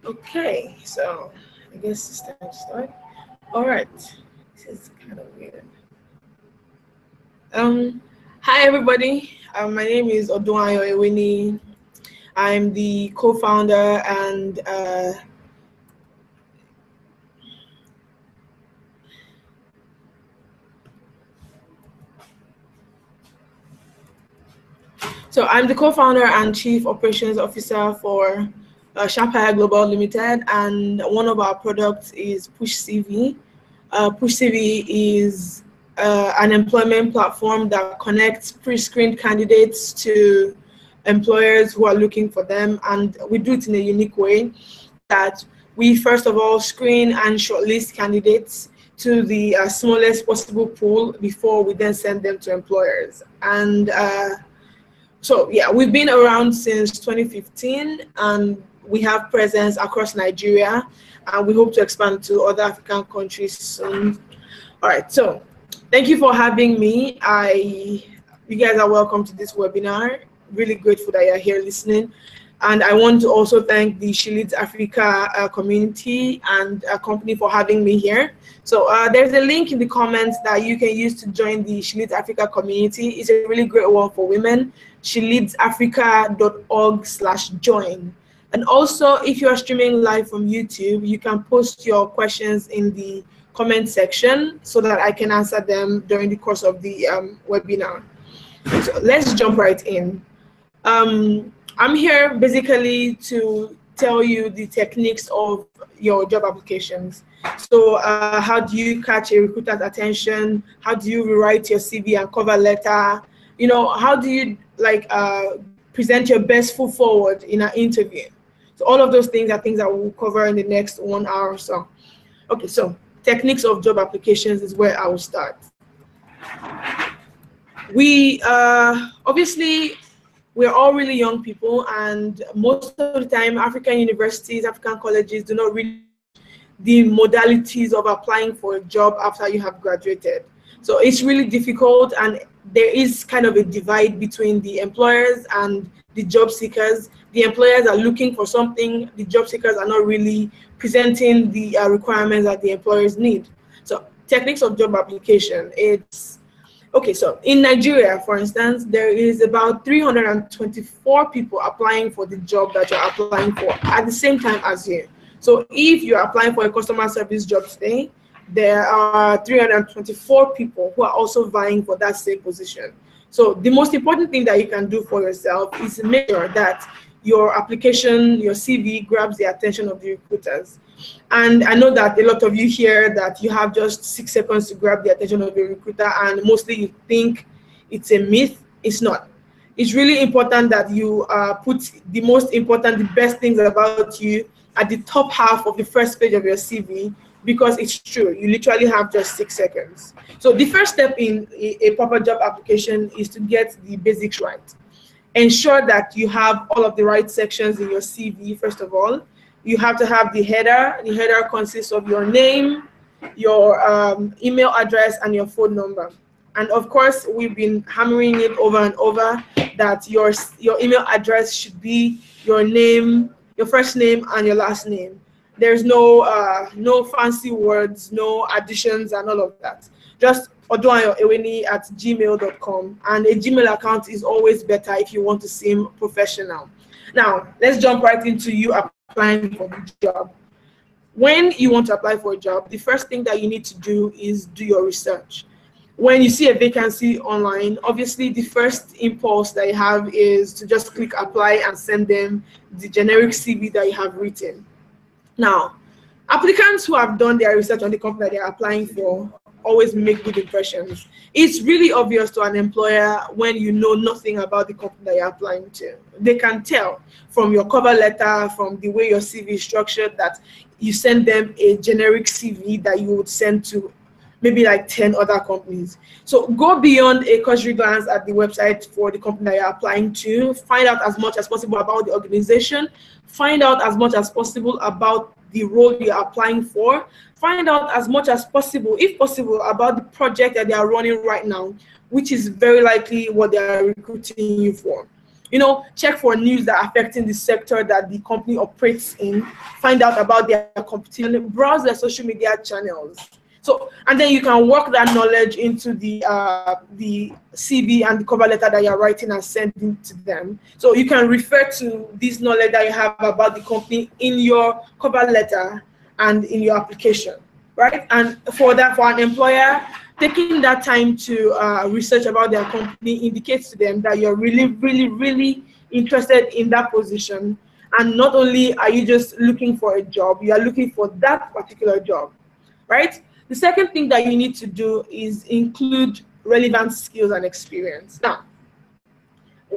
Okay, so I guess it's time to start. All right, this is kind of weird. Hi everybody. My name is Odunayo Eweniyi. I'm the co-founder and I'm the co-founder and chief operations officer for Shapire Global Limited, and one of our products is PushCV. PushCV is an employment platform that connects pre-screened candidates to employers who are looking for them, and we do it in a unique way that we first of all screen and shortlist candidates to the smallest possible pool before we then send them to employers. And so yeah, we've been around since 2015, and we have presence across Nigeria, and we hope to expand to other African countries soon. All right, so thank you for having me. You guys are welcome to this webinar. Really grateful that you're here listening. And I want to also thank the She Leads Africa community and company for having me here. So there's a link in the comments that you can use to join the She Leads Africa community. It's a really great one for women. SheLeadsAfrica.org/join. And also, if you are streaming live from YouTube, you can post your questions in the comment section so that I can answer them during the course of the webinar. So let's jump right in. I'm here basically to tell you the techniques of your job applications. So how do you catch a recruiter's attention? How do you rewrite your CV and cover letter? You know, how do you present your best foot forward in an interview? So all of those things are things that we'll cover in the next 1 hour or so. Okay, so techniques of job applications is where I will start. We obviously, we're all really young people, and most of the time African universities, African colleges do not really the modalities of applying for a job after you have graduated. So it's really difficult, and there is kind of a divide between the employers and the job seekers. The employers are looking for something, the job seekers are not really presenting the requirements that the employers need. So techniques of job application, okay, so in Nigeria, for instance, there is about 324 people applying for the job that you're applying for at the same time as you. So if you're applying for a customer service job today, there are 324 people who are also vying for that same position. So the most important thing that you can do for yourself is to make sure that your application, your CV grabs the attention of the recruiters. And I know that a lot of you hear that you have just 6 seconds to grab the attention of a recruiter, and mostly you think it's a myth. It's not. It's really important that you put the most important, the best things about you at the top half of the first page of your CV, because it's true. You literally have just 6 seconds. So the first step in a proper job application is to get the basics right. Ensure that you have all of the right sections in your CV, first of all. You have to have the header. The header consists of your name, your email address, and your phone number. And of course, we've been hammering it over and over that your email address should be your name, your first name, and your last name. There's no fancy words, no additions, and all of that. Just Odunayo Eweniyi at gmail.com. And a Gmail account is always better if you want to seem professional. Now, let's jump right into you applying for the job. When you want to apply for a job, the first thing that you need to do is do your research. When you see a vacancy online, obviously the first impulse that you have is to just click apply and send them the generic CV that you have written. Now, applicants who have done their research on the company that they're applying for always make good impressions. It's really obvious to an employer when you know nothing about the company that you're applying to. They can tell from your cover letter, from the way your CV is structured, that you send them a generic CV that you would send to maybe like 10 other companies. So go beyond a cursory glance at the website for the company that you're applying to. Find out as much as possible about the organization. Find out as much as possible about the role you're applying for. Find out as much as possible, if possible, about the project that they are running right now, which is very likely what they are recruiting you for. check for news that are affecting the sector that the company operates in, find out about their competition, browse their social media channels. So, and then you can work that knowledge into the CV and the cover letter that you're writing and sending to them. So you can refer to this knowledge that you have about the company in your cover letter and in your application, right? And for that, for an employer, taking that time to research about their company indicates to them that you're really, really, really interested in that position. And not only are you just looking for a job, you are looking for that particular job, right? The second thing that you need to do is include relevant skills and experience. Now,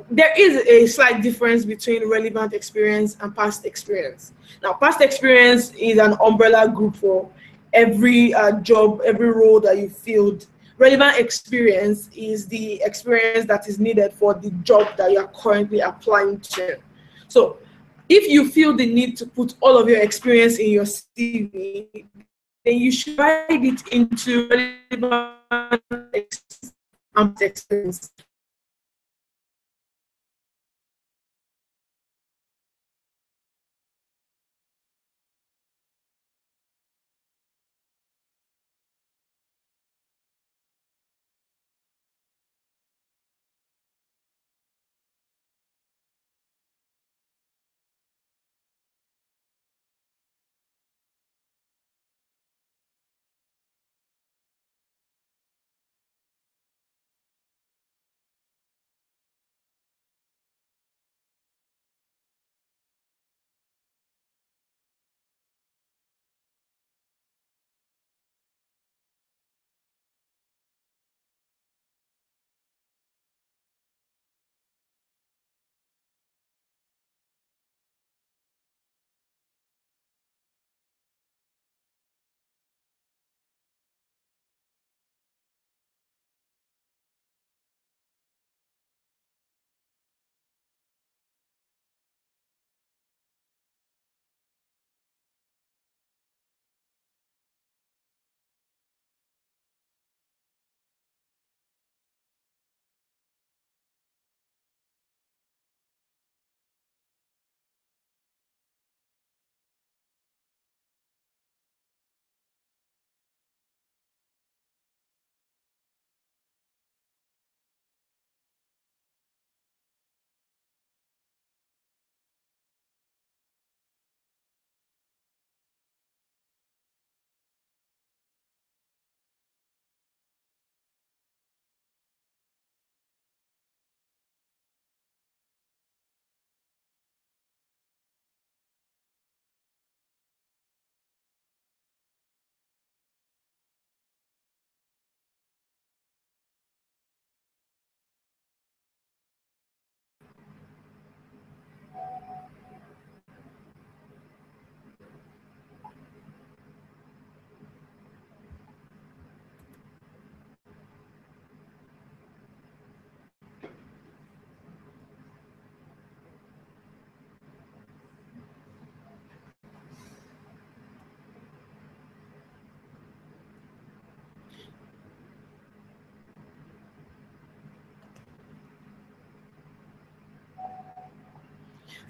there is a slight difference between relevant experience and past experience. Now, past experience is an umbrella group for every job, every role that you filled. Relevant experience is the experience that is needed for the job that you are currently applying to. So, if you feel the need to put all of your experience in your CV, then you should write it into relevant experience.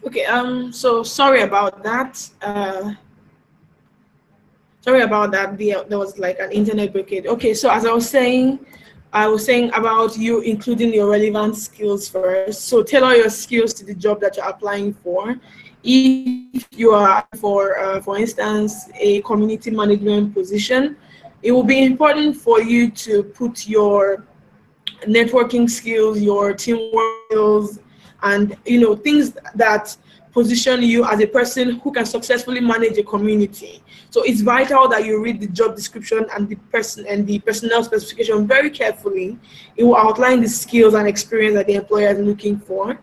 Okay, so sorry about that. Sorry about that. There was like an internet blockade. Okay, so as I was saying about you including your relevant skills first. So tailor your skills to the job that you're applying for. If you are for instance, a community management position, it will be important for you to put your networking skills, your teamwork skills, and things that position you as a person who can successfully manage a community. So it's vital that you read the job description and the personnel specification very carefully. It will outline the skills and experience that the employer is looking for,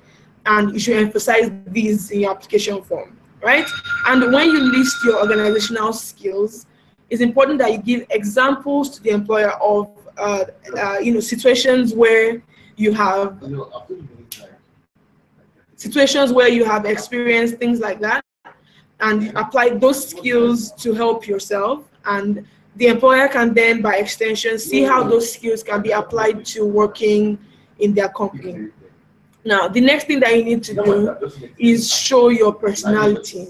and you should emphasize these in your application form, right? And when you list your organizational skills, it's important that you give examples to the employer of situations where you have experienced things like that, and apply those skills to help yourself, and the employer can then by extension see how those skills can be applied to working in their company. Now, the next thing that you need to do is show your personality.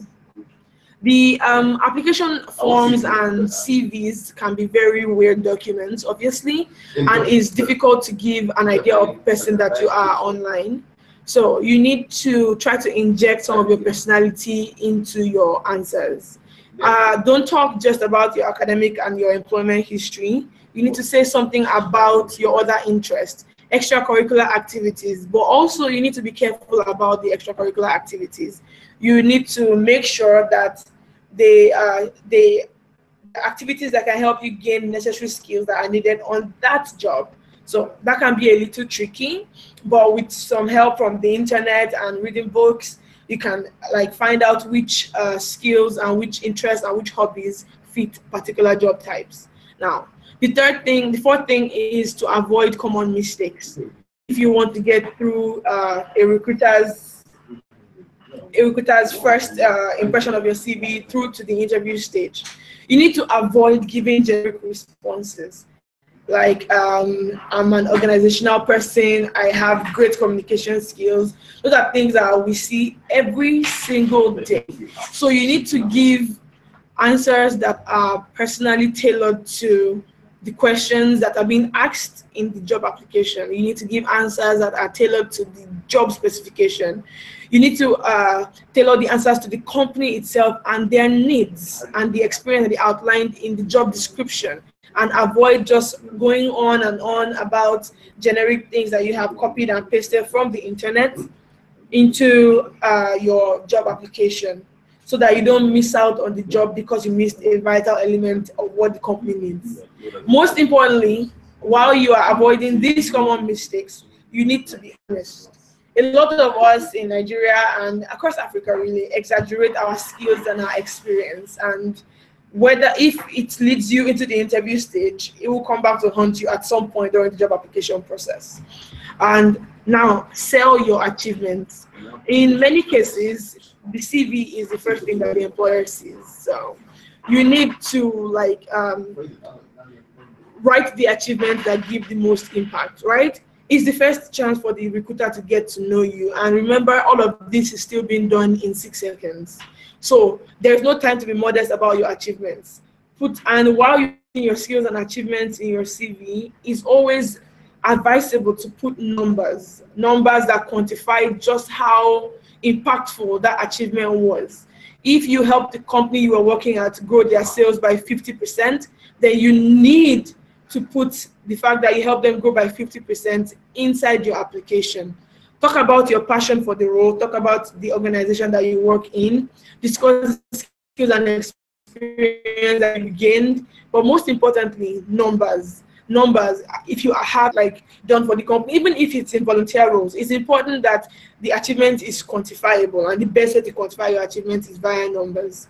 The application forms and CVs can be very weird documents, obviously, and it's difficult to give an idea of the person that you are online. So you need to try to inject some of your personality into your answers. Don't talk just about your academic and your employment history. You need to say something about your other interests, extracurricular activities, but also you need to be careful about the extracurricular activities. You need to make sure that the activities that can help you gain necessary skills that are needed on that job. So that can be a little tricky, but with some help from the internet and reading books, you can like find out which skills and which interests and which hobbies fit particular job types. Now, the fourth thing is to avoid common mistakes. If you want to get through a recruiter's first impression of your CV through to the interview stage, you need to avoid giving generic responses. Like, I'm an organizational person, I have great communication skills. Those are things that we see every single day. So you need to give answers that are personally tailored to the questions that are being asked in the job application. You need to give answers that are tailored to the job specification. You need to tailor the answers to the company itself and their needs and the experience that they outlined in the job description, and avoid just going on and on about generic things that you have copied and pasted from the internet into your job application, so that you don't miss out on the job because you missed a vital element of what the company needs. Most importantly, while you are avoiding these common mistakes, you need to be honest. A lot of us in Nigeria and across Africa really exaggerate our skills and our experience, and whether if it leads you into the interview stage, it will come back to haunt you at some point during the job application process. And now, sell your achievements. In many cases, the CV is the first thing that the employer sees. So you need to like write the achievements that give the most impact, right? It's the first chance for the recruiter to get to know you. And remember, all of this is still being done in 6 seconds. So there's no time to be modest about your achievements. And while you're putting your skills and achievements in your CV, it's always advisable to put numbers that quantify just how impactful that achievement was. If you help the company you are working at grow their sales by 50%, then you need to put the fact that you help them grow by 50% inside your application. Talk about your passion for the role, talk about the organization that you work in, discuss skills and experience that you gained, but most importantly, numbers. If you have like done for the company, even if it's in volunteer roles, it's important that the achievement is quantifiable, and the best way to quantify your achievement is via numbers.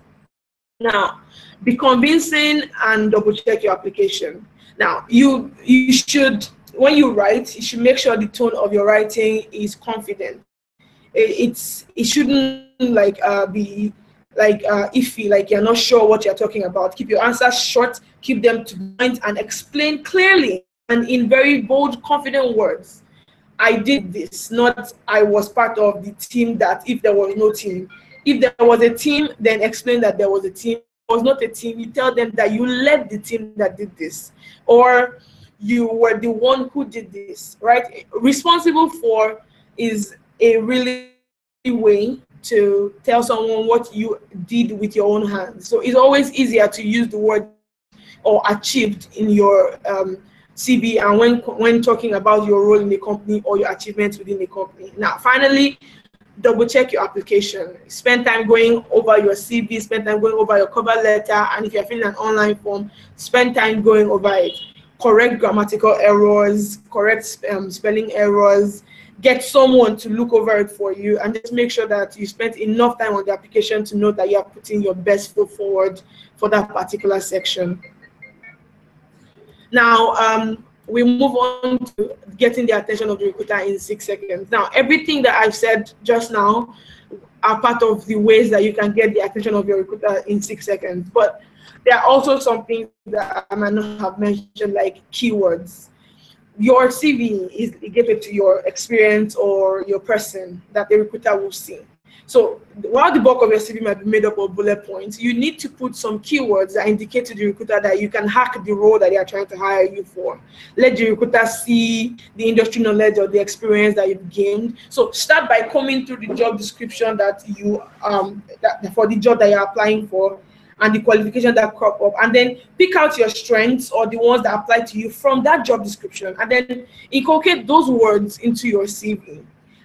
Now, be convincing and double check your application. Now, you should, when you write, you should make sure the tone of your writing is confident. It shouldn't like be like iffy, like you're not sure what you're talking about. Keep your answers short, keep them to the point, and explain clearly and in very bold, confident words. I did this, not I was part of the team that if there was no team. If there was a team, then explain that there was a team. If there was not a team, you tell them that you led the team that did this, or you were the one who did this, right? Responsible for is a really way to tell someone what you did with your own hands. So it's always easier to use the word or achieved in your CV, and when talking about your role in the company or your achievements within the company. Now, finally, double check your application. Spend time going over your CV, spend time going over your cover letter, and if you're filling an online form, spend time going over it. Correct grammatical errors, correct spelling errors, get someone to look over it for you, and just make sure that you spent enough time on the application to know that you are putting your best foot forward for that particular section. Now, we move on to getting the attention of the recruiter in 6 seconds. Now, everything that I've said just now are part of the ways that you can get the attention of your recruiter in 6 seconds. But there are also some things that I might not have mentioned, like keywords. your CV is given to your experience or your person that the recruiter will see. So while the bulk of your CV might be made up of bullet points, you need to put some keywords that indicate to the recruiter that you can hack the role that they are trying to hire you for. Let the recruiter see the industry knowledge or the experience that you've gained. So start by combing through the job description that you for the job that you're applying for, and the qualifications that crop up, and then pick out your strengths or the ones that apply to you from that job description, and then inculcate those words into your CV.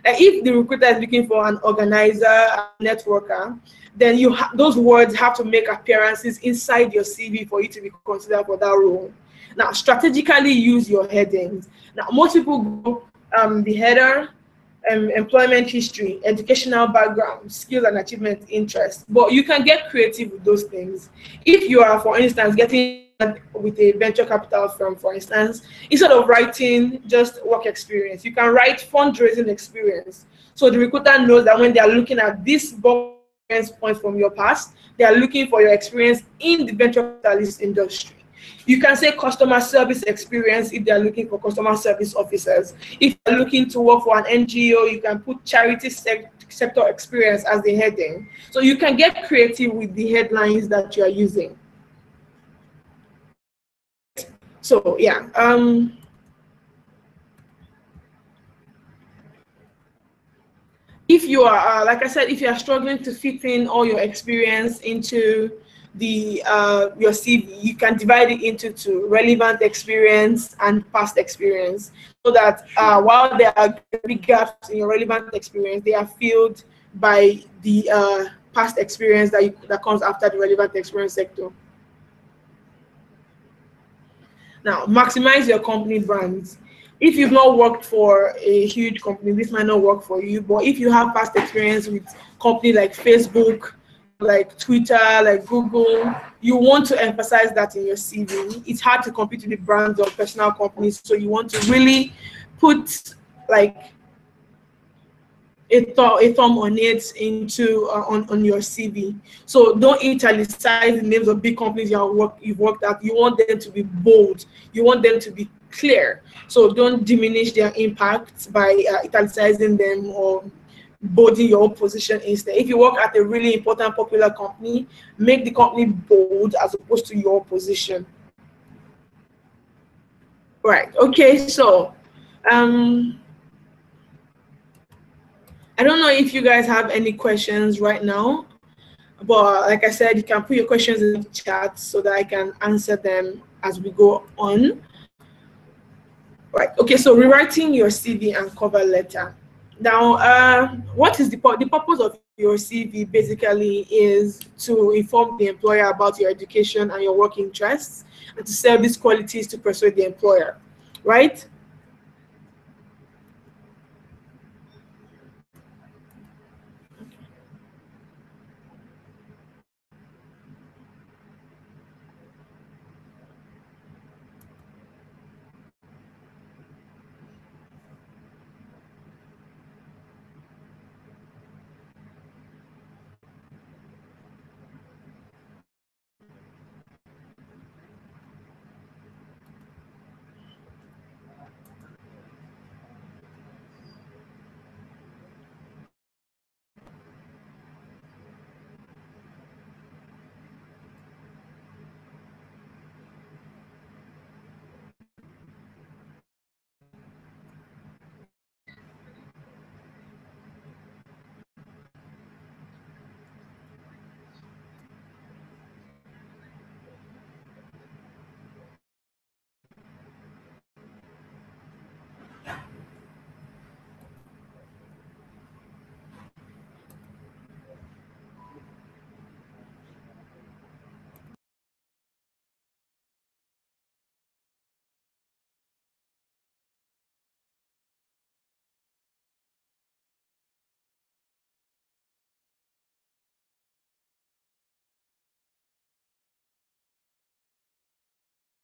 If the recruiter is looking for an organizer, a networker, then those words have to make appearances inside your CV for you to be considered for that role. Now, strategically use your headings. Now, most people go the header, employment history, educational background, skills and achievement, interest. But you can get creative with those things. If you are, for instance, getting with a venture capital firm, for instance, instead of writing just work experience, you can write fundraising experience. So the recruiter knows that when they are looking at this points from your past, they are looking for your experience in the venture capitalist industry. You can say customer service experience if they're looking for customer service officers. If you're looking to work for an NGO, you can put charity sector experience as the heading. So you can get creative with the headlines that you are using. So yeah, if you are, like I said, if you are struggling to fit in all your experience into the your CV, you can divide it into two: relevant experience and past experience, so that while there are big gaps in your relevant experience, they are filled by the past experience that comes after the relevant experience sector. Now, maximize your company brands. If you've not worked for a huge company, this might not work for you. But if you have past experience with companies like Facebook, like Twitter, like Google, you want to emphasize that in your CV. It's hard to compete with the brands of personal companies, so you want to really put like a thumb on it into on your CV. So don't italicize the names of big companies you've worked at. You want them to be bold. You want them to be clear. So don't diminish their impact by italicizing them or bolding your own position instead. If you work at a really important, popular company, make the company bold as opposed to your position. Right. Okay. So, I don't know if you guys have any questions right now, but like I said, you can put your questions in the chat so that I can answer them as we go on. Right. Okay. So rewriting your CV and cover letter. Now, what is the purpose of your CV? Basically, is to inform the employer about your education and your work interests, and to sell these qualities to persuade the employer, right?